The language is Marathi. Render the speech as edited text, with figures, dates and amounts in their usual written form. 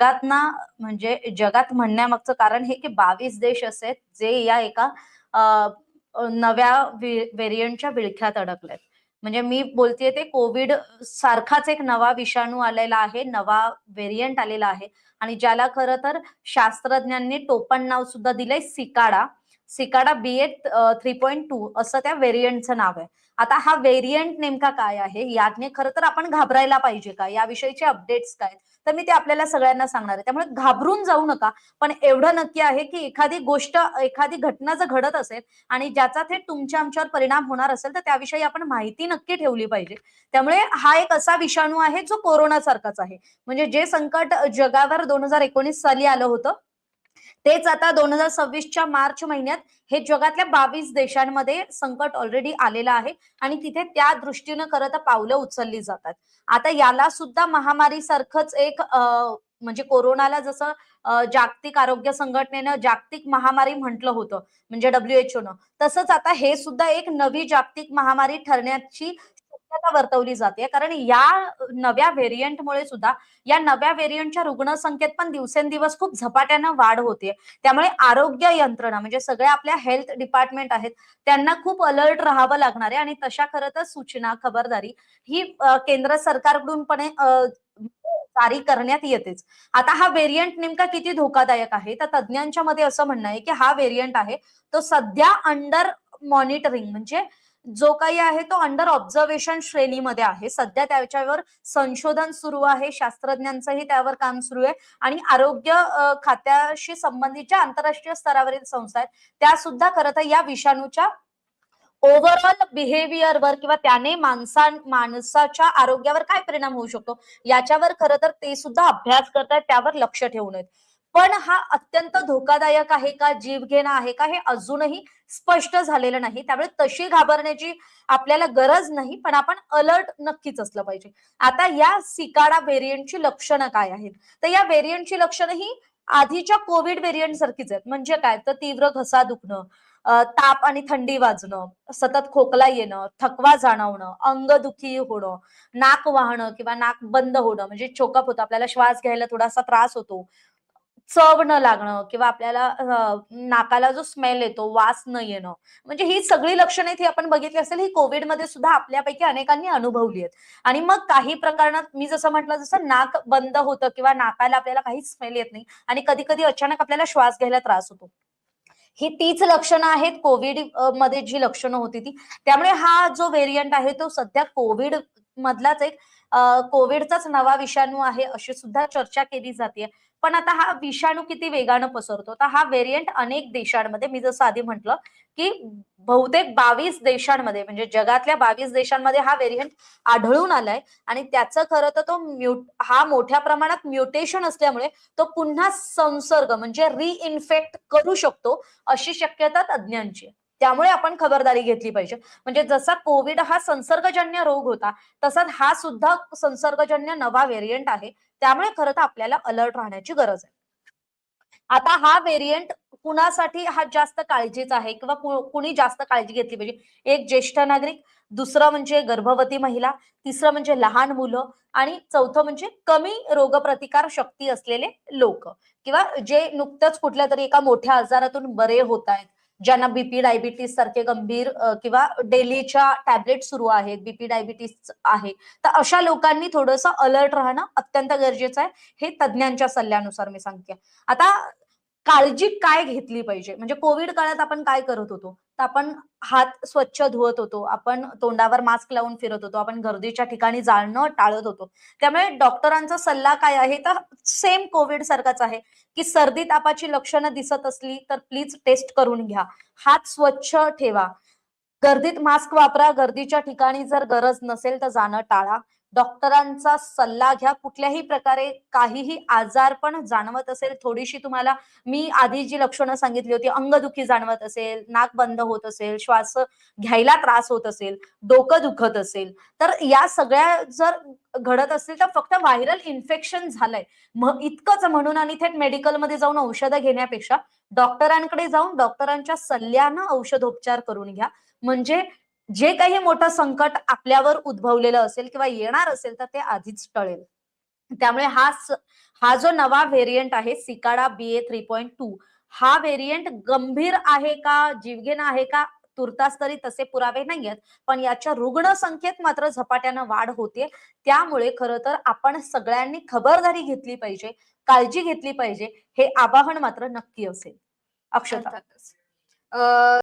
जगात ना म्हणजे जगात म्हणण्यामागचं कारण हे की 22 देश असे आहेत जे या एका अ, नव्या व्हेरियंटच्या विळख्यात अडकलेत. म्हणजे मी बोलतेय ते कोविड सारखाच एक नवा विषाणू आलेला आहे, नवा व्हेरियंट आलेला आहे आणि ज्याला खरं तर शास्त्रज्ञांनी टोपण नाव सुद्धा दिलंय सिकाडा. सिकाडा BA.3.2 असं त्या व्हेरियंटचं नाव आहे. आता हा व्हेरियंट नेमका काय आहे, याने खरं तर आपण घाबरायला पाहिजे का, याविषयीचे अपडेट्स काय, तर मी ते आपल्याला सगळ्यांना सांगणार आहे. त्यामुळे घाबरून जाऊ नका. पण एवढं नक्की आहे की एखादी गोष्ट, एखादी घटना जर घडत असेल आणि ज्याचा थेट तुमच्या आमच्यावर परिणाम होणार असेल, तर त्याविषयी आपण माहिती नक्की ठेवली पाहिजे. त्यामुळे हा एक असा विषाणू आहे जो कोरोना सारखाच आहे. म्हणजे जे संकट जगावर 2019 साली आलं होतं, तेच आता 2026च्या मार्च महिन्यात हे जगातल्या 22 देशांमध्ये संकट ऑलरेडी आलेलं आहे आणि तिथे त्या दृष्टीनं खरं तर पावलं उचलली जातात. आता याला सुद्धा महामारी सारखंच एक म्हणजे कोरोनाला जसं जागतिक आरोग्य संघटनेनं जागतिक महामारी म्हटलं होतं, म्हणजे WHO नं, तसंच आता हे सुद्धा एक नवी जागतिक महामारी ठरण्याची शक्यता वर्तवली जाते. कारण या नव्या व्हेरियंटमुळे सुद्धा, या नव्या व्हेरियंटच्या रुग्णसंख्येत पण दिवसेंदिवस खूप झपाट्यानं वाढ होते. त्यामुळे आरोग्य यंत्रणा म्हणजे सगळ्या आपल्या हेल्थ डिपार्टमेंट आहेत, त्यांना खूप अलर्ट राहावं लागणार आहे आणि तशा खरं तर सूचना, खबरदारी ही केंद्र सरकारकडून पण जारी करण्यात येतेच. आता हा व्हेरियंट नेमका किती धोकादायक आहे, तर तज्ञांच्या मध्ये असं म्हणणं आहे की हा व्हेरियंट आहे तो सध्या अंडर मॉनिटरिंग, म्हणजे जो काही आहे तो अंडर ऑब्झर्वेशन श्रेणीमध्ये आहे. सध्या त्याच्यावर संशोधन सुरू आहे, शास्त्रज्ञांचंही त्यावर काम सुरू आहे आणि आरोग्य खात्याशी संबंधित ज्या आंतरराष्ट्रीय स्तरावरील संस्था आहेत, त्या सुद्धा खरं तर या विषाणूच्या ओव्हरऑल बिहेवियरवर किंवा त्याने माणसाच्या आरोग्यावर काय परिणाम होऊ शकतो, याच्यावर खरं तर ते सुद्धा अभ्यास करतायत, त्यावर लक्ष ठेवून आहेत. पण हा अत्यंत धोकादायक आहे का, जीवघेणा आहे का, हे अजूनही स्पष्ट झालेलं नाही. त्यामुळे तशी घाबरण्याची आपल्याला गरज नाही, पण आपण अलर्ट नक्कीच असलं पाहिजे. आता या सिकाडा व्हेरियंटची लक्षणं काय आहेत, तर या व्हेरियंटची लक्षणं ही आधीच्या कोविड व्हेरियंट सारखीच आहेत. म्हणजे काय, तर तीव्र घसा दुखणं, ताप आणि थंडी वाजणं, सतत खोकला येणं, थकवा जाणवणं, अंगदुखी होणं, नाक वाहणं किंवा नाक बंद होणं, म्हणजे चोकअप होतं, आपल्याला श्वास घ्यायला थोडासा त्रास होतो, चव न लागणं किंवा आपल्याला नाकाला जो स्मेल येतो, वास न येणं, म्हणजे ही सगळी लक्षणे ती आपण बघितली असेल, ही कोविडमध्ये सुद्धा आपल्यापैकी अनेकांनी अनुभवली आहेत. आणि मग काही प्रकरणात मी जसं म्हटलं, जसं नाक बंद होतं किंवा नाकाला आपल्याला काहीच स्मेल येत नाही आणि कधी कधी अचानक आपल्याला श्वास घ्यायला त्रास होतो, ही तीच लक्षणं आहेत कोविड मध्ये जी लक्षणं होती ती. त्यामुळे हा जो व्हेरियंट आहे तो सध्या कोविड मधलाच एक कोविडचाच नवा विषाणू आहे अशी सुद्धा चर्चा केली जाते. पण आता हा विषाणू किती वेगानं पसरतो, तर हा व्हेरियंट अनेक देशांमध्ये, मी जसं आधी म्हटलं की बहुतेक 22 देशांमध्ये, म्हणजे जगातल्या 22 देशांमध्ये हा व्हेरियंट आढळून आलाय आणि त्याचं खरं तर हा मोठ्या प्रमाणात म्युटेशन असल्यामुळे तो पुन्हा संसर्ग म्हणजे रिइन्फेक्ट करू शकतो अशी शक्यता तज्ञांची आहे. त्यामुळे आपण खबरदारी घेतली पाहिजे. म्हणजे जसा कोविड हा संसर्गजन्य रोग होता, तसाच हा सुद्धा संसर्गजन्य नवा व्हेरियंट आहे. त्यामुळे खरं तर आपल्याला अलर्ट राहण्याची गरज आहे. आता हा व्हेरियंट कुणासाठी हा जास्त काळजीचा आहे किंवा कुणी जास्त काळजी घेतली पाहिजे? एक ज्येष्ठ नागरिक, दुसरं म्हणजे गर्भवती महिला, तिसरं म्हणजे लहान मुलं आणि चौथं म्हणजे कमी रोगप्रतिकार शक्ती असलेले लोक किंवा जे नुकतंच कुठल्या तरी एका मोठ्या आजारातून बरे होत आहेत, ज्यांना बीपी डायबिटीस सारखे गंभीर किंवा डेलीच्या टॅबलेट सुरू आहेत, बीपी डायबिटीस आहे, तर अशा लोकांनी थोडंसं अलर्ट राहणं अत्यंत गरजेचं आहे. हे तज्ञांच्या सल्ल्यानुसार मी सांगते. आता काळजी काय घेतली पाहिजे, म्हणजे कोविड काळात आपण काय करत होतो, तर आपण हात स्वच्छ धुवत होतो, आपण तोंडावर मास्क लावून फिरत होतो, आपण गर्दीच्या ठिकाणी जाणं टाळत होतो. त्यामुळे डॉक्टरांचा सल्ला काय आहे, तर सेम कोविड सारखाच आहे की सर्दी तापाची लक्षणं दिसत असली तर प्लीज टेस्ट करून घ्या, हात स्वच्छ ठेवा, गर्दीत मास्क वापरा, गर्दीच्या ठिकाणी जर गरज नसेल तर जाणं टाळा, डॉक्टरांचा सल्ला घ्या. कुठल्याही प्रकारे काहीही आजार पण जाणवत असेल, थोडीशी तुम्हाला मी आधी जी लक्षणं सांगितली होती, अंगदुखी जाणवत असेल, नाक बंद होत असेल, श्वास घ्यायला त्रास होत असेल, डोकं दुखत असेल, तर या सगळ्या जर घडत असतील तर फक्त व्हायरल इन्फेक्शन झालंय इतकंच म्हणून आणि थेट मेडिकलमध्ये जाऊन औषधं घेण्यापेक्षा डॉक्टरांकडे जाऊन डॉक्टरांच्या सल्ल्यानं औषधोपचार करून घ्या. म्हणजे जे काही मोठं संकट आपल्यावर उद्भवलेलं असेल किंवा येणार असेल तर ते आधीच टळेल. त्यामुळे हा जो नवा व्हेरियंट आहे सिकाडा BA 3.2 हा व्हेरियंट गंभीर आहे का, जीवघेणा आहे का, तुर्तास तरी तसे पुरावे नाहीयेत, पण याच्या रुग्ण संख्येत मात्र झपाट्यानं वाढ होते. त्यामुळे खरं तर आपण सगळ्यांनी खबरदारी घेतली पाहिजे, काळजी घेतली पाहिजे, हे आवाहन मात्र नक्की असेल. अक्षता. अर्थातच.